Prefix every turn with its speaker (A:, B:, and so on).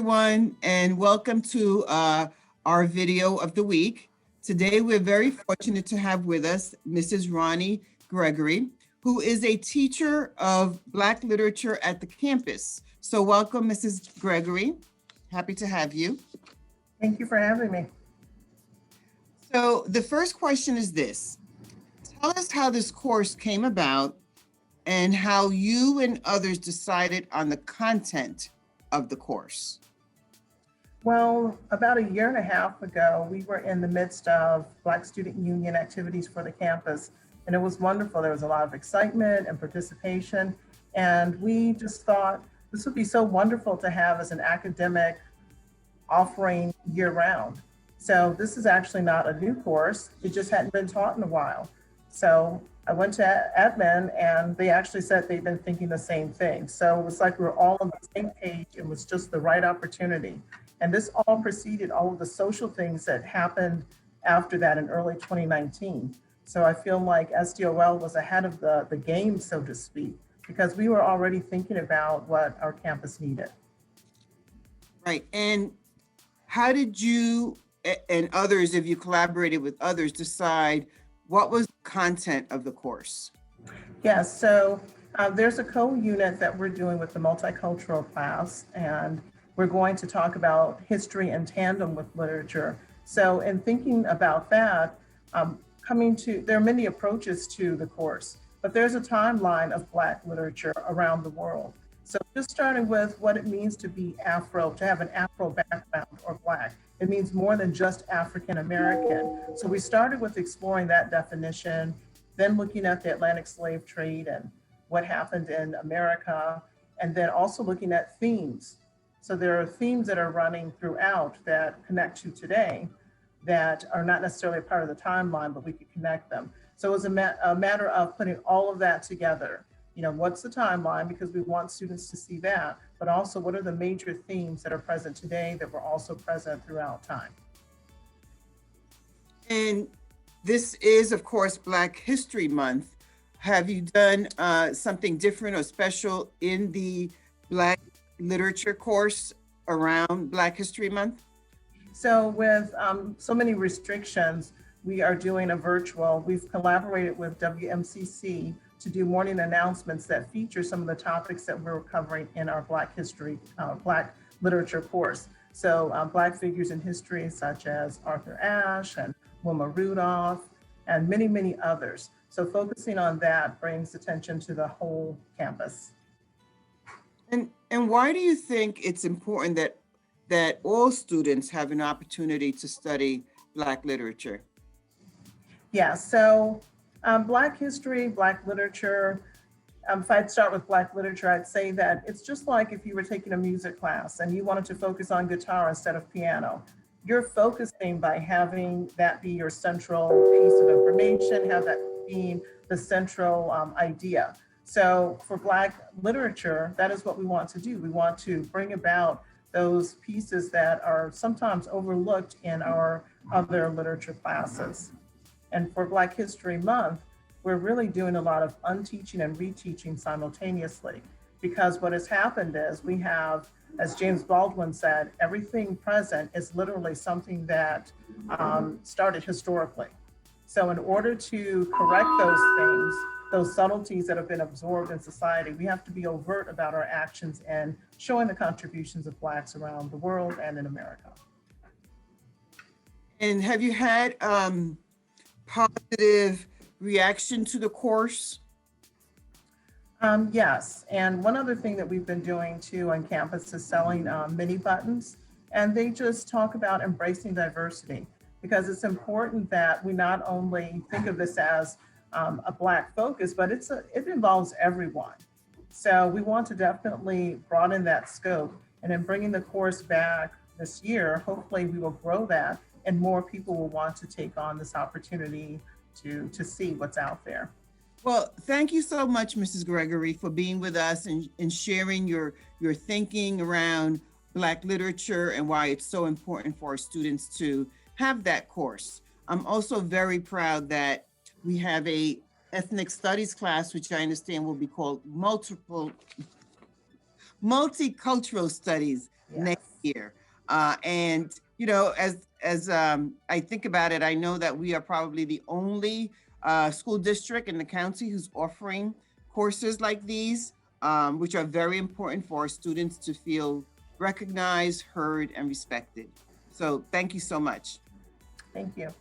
A: everyone, and welcome to our video of the week. Today, we're very fortunate to have with us Mrs. Rhauni Gregory, who is a teacher of Black literature at the campus. So welcome, Mrs. Gregory. Happy to have you.
B: Thank you for having me.
A: So the first question is this. Tell us how this course came about and how you and others decided on the content of the course.
B: Well, about a year and a half ago, we were in the midst of Black Student Union activities for the campus, and it was wonderful. There was a lot of excitement and participation, and we just thought this would be so wonderful to have as an academic offering year-round. So this is actually not a new course. It just hadn't been taught in a while. So I went to admin and they actually said they've been thinking the same thing. So it was like we were all on the same page. It was just the right opportunity. And this all preceded all of the social things that happened after that in early 2019. So I feel like SDOL was ahead of the game, so to speak, because we were already thinking about what our campus needed.
A: Right. And how did you and others, if you collaborated with others, decide what was the content of the course?
B: Yes, so there's a co-unit that we're doing with the multicultural class, and we're going to talk about history in tandem with literature. So in thinking about that, there are many approaches to the course, but there's a timeline of Black literature around the world. So just starting with what it means to be Afro, to have an Afro background or Black. It means more than just African American. So we started with exploring that definition, then looking at the Atlantic slave trade and what happened in America, and then also looking at themes. So there are themes that are running throughout that connect to today that are not necessarily a part of the timeline, but we could connect them. So it was a matter of putting all of that together. You know, what's the timeline, because we want students to see that, but also what are the major themes that are present today that were also present throughout time.
A: And this is, of course, Black History Month. Have you done something different or special in the Black literature course around Black History Month?
B: So with so many restrictions, we are doing a virtual. We've collaborated with WMCC to do morning announcements that feature some of the topics that we're covering in our Black history, Black literature course. So Black figures in history, such as Arthur Ashe and Wilma Rudolph, and many, many others. So focusing on that brings attention to the whole campus.
A: And why do you think it's important that all students have an opportunity to study Black literature?
B: Yeah, so Black history, Black literature, if I'd start with Black literature, I'd say that it's just like if you were taking a music class and you wanted to focus on guitar instead of piano. You're focusing by having that be your central piece of information, have that being the central idea. So for Black literature, that is what we want to do. We want to bring about those pieces that are sometimes overlooked in our other literature classes. And for Black History Month, we're really doing a lot of unteaching and reteaching simultaneously, because what has happened is we have, as James Baldwin said, everything present is literally something that started historically. So in order to correct those things, those subtleties that have been absorbed in society, we have to be overt about our actions and showing the contributions of Blacks around the world and in America.
A: And have you had positive reaction to the course?
B: Yes, and one other thing that we've been doing too on campus is selling mini buttons, and they just talk about embracing diversity, because it's important that we not only think of this as a Black focus, but it involves everyone. So we want to definitely broaden that scope, and in bringing the course back this year, hopefully we will grow that and more people will want to take on this opportunity to see what's out there.
A: Well, thank you so much, Mrs. Gregory, for being with us and sharing your thinking around Black literature and why it's so important for our students to have that course. I'm also very proud that we have a ethnic studies class, which I understand will be called multicultural studies
B: Yes.
A: next here. And, you know, as I think about it, I know that we are probably the only school district in the county who's offering courses like these, which are very important for our students to feel recognized, heard, and respected. So thank you so much.
B: Thank you.